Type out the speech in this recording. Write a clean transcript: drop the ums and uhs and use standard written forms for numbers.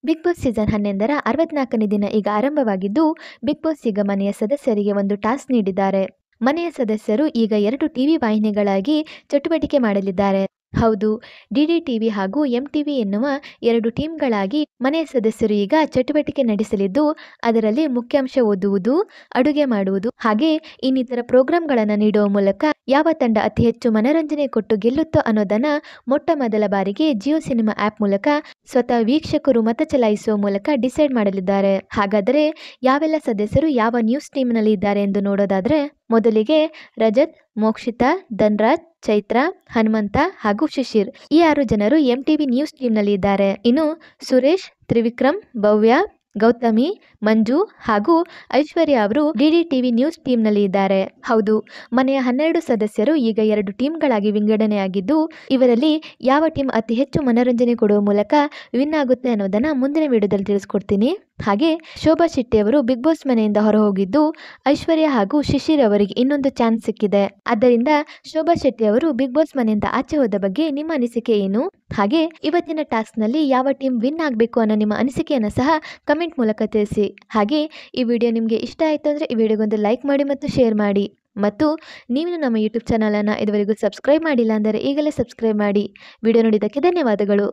Big boss season 11ರ 64ನೇ ದಿನ ಈಗ ಆರಂಭವಾಗಿದ್ದು, ಬಿಗ್ ಬಾಸ್ ಈಗ ಮನೆಯ ಸದಸ್ಯರಿಗೆ ಒಂದು ಟಾಸ್ಕ್ ನೀಡಿದ್ದಾರೆ. ಮನೆಯ ಸದಸ್ಯರು ಈಗ 2 ಟಿವಿ ವಾಹಿನಿಗಳಾಗಿ ಚಟುವಟಿಕೆ ಮಾಡಲಿದ್ದಾರೆ. ಹೌದು, ಡಿಡಿ ಟಿವಿ ಹಾಗೂ ಎಂಟಿವಿ ಎನ್ನುವ 2 ಟೀಮ್ಗಳಾಗಿ ಮನೆಯ ಸದಸ್ಯರು ಈಗ ಚಟುವಟಿಕೆ ನಡೆಸಲಿದ್ದು, ಅದರಲ್ಲಿ ಮುಖ್ಯಾಂಶ ಓದುವುದು, ಅಡುಗೆ ಮಾಡುವುದು ಹಾಗೆ ಇನ್ನಿತರ ಪ್ರೋಗ್ರಾಂಗಳನ್ನು ನೀಡುವ ಮೂಲಕ ಯಾವ ತಂಡ ಅತಿ ಹೆಚ್ಚು ಮನರಂಜನೆ ಕೊಟ್ಟು ಗೆಲ್ಲುತ್ತೋ ಅನ್ನೋದನ್ನ ಮೊಟ್ಟ ಮೊದಲ ಬಾರಿಗೆ ಜಿಯೋ ಸಿನಿಮಾ ಆಪ್ ಮೂಲಕ ಸ್ವತಃ ವೀಕ್ಷಕರು ಮತ ಚಲಾಯಿಸುವ ಮೂಲಕ ಡಿಸೈಡ್ ಮಾಡಲಿದ್ದಾರೆ. ಹಾಗಾದರೆ ಯಾವೆಲ್ಲ ಸದಸ್ಯರು ಯಾವ ನ್ಯೂಸ್ ಟೀಮ್ನಲ್ಲಿ ಇದ್ದಾರೆ ಎಂದು ನೋಡೋದಾದ್ರೆ, ಮೊದಲಿಗೆ ರಜತ್, ಮೋಕ್ಷಿತಾ, ಧನ್ರಾಜ್, ಚೈತ್ರ, ಹನುಮಂತ ಹಾಗೂ ಶಿಶಿರ್ ಈ 6 ಜನರು ಎಂಟಿವಿ ನ್ಯೂಸ್ ಟೀಮ್ನಲ್ಲಿ ಇದ್ದಾರೆ. ಇನ್ನು ಸುರೇಶ್, ತ್ರಿವಿಕ್ರಮ್, ಭವ್ಯ, ಗೌತಮಿ, ಮಂಜು ಹಾಗೂ ಐಶ್ವರ್ಯ ಅವರು ಡಿಡಿ ಟಿವಿ ನ್ಯೂಸ್ ಟೀಮ್ನಲ್ಲಿ ಇದ್ದಾರೆ. ಹೌದು, ಮನೆಯ 12 ಸದಸ್ಯರು ಈಗ 2 ಟೀಮ್ಗಳಾಗಿ ವಿಂಗಡಣೆಯಾಗಿದ್ದು, ಇವರಲ್ಲಿ ಯಾವ ಟೀಮ್ ಅತಿ ಹೆಚ್ಚು ಮನರಂಜನೆ ಕೊಡುವ ಮೂಲಕ ವಿನ್ ಆಗುತ್ತೆ ಅನ್ನೋದನ್ನ ಮುಂದಿನ ವಿಡಿಯೋದಲ್ಲಿ ತಿಳಿಸ್ಕೊಡ್ತೀನಿ. ಹಾಗೆ ಶೋಭಾ ಶೆಟ್ಟಿ ಅವರು ಬಿಗ್ ಬಾಸ್ ಮನೆಯಿಂದ ಹೊರಹೋಗಿದ್ದು, ಐಶ್ವರ್ಯ ಹಾಗೂ ಶಿಶಿರ್ ಅವರಿಗೆ ಇನ್ನೊಂದು ಚಾನ್ಸ್ ಸಿಕ್ಕಿದೆ. ಆದ್ದರಿಂದ ಶೋಭಾ ಶೆಟ್ಟಿ ಅವರು ಬಿಗ್ ಬಾಸ್ ಮನೆಯಿಂದ ಆಚೆ ಹೋದ ಬಗ್ಗೆ ನಿಮ್ಮ ಅನಿಸಿಕೆ ಏನು? ಹಾಗೆ ಇವತ್ತಿನ ಟಾಸ್ಕ್ ನಲ್ಲಿ ಯಾವ ಟೀಮ್ ವಿನ್ ಆಗಬೇಕು ಅನ್ನೋ ನಿಮ್ಮ ಅನಿಸಿಕೆಯನ್ನು ಸಹ ಕಮೆಂಟ್ ಮೂಲಕ ತಿಳಿಸಿ. ಹಾಗೆ ಈ ವಿಡಿಯೋ ನಿಮಗೆ ಇಷ್ಟ ಆಯಿತು ಅಂದರೆ ಈ ವಿಡಿಯೋಗೊಂದು ಲೈಕ್ ಮಾಡಿ ಮತ್ತು ಶೇರ್ ಮಾಡಿ. ಮತ್ತು ನೀವು ನಮ್ಮ ಯೂಟ್ಯೂಬ್ ಚಾನಲನ್ನು ಇದುವರೆಗೂ ಸಬ್ಸ್ಕ್ರೈಬ್ ಮಾಡಿಲ್ಲ ಅಂದರೆ ಈಗಲೇ ಸಬ್ಸ್ಕ್ರೈಬ್ ಮಾಡಿ. ವಿಡಿಯೋ ನೋಡಿದ್ದಕ್ಕೆ ಧನ್ಯವಾದಗಳು.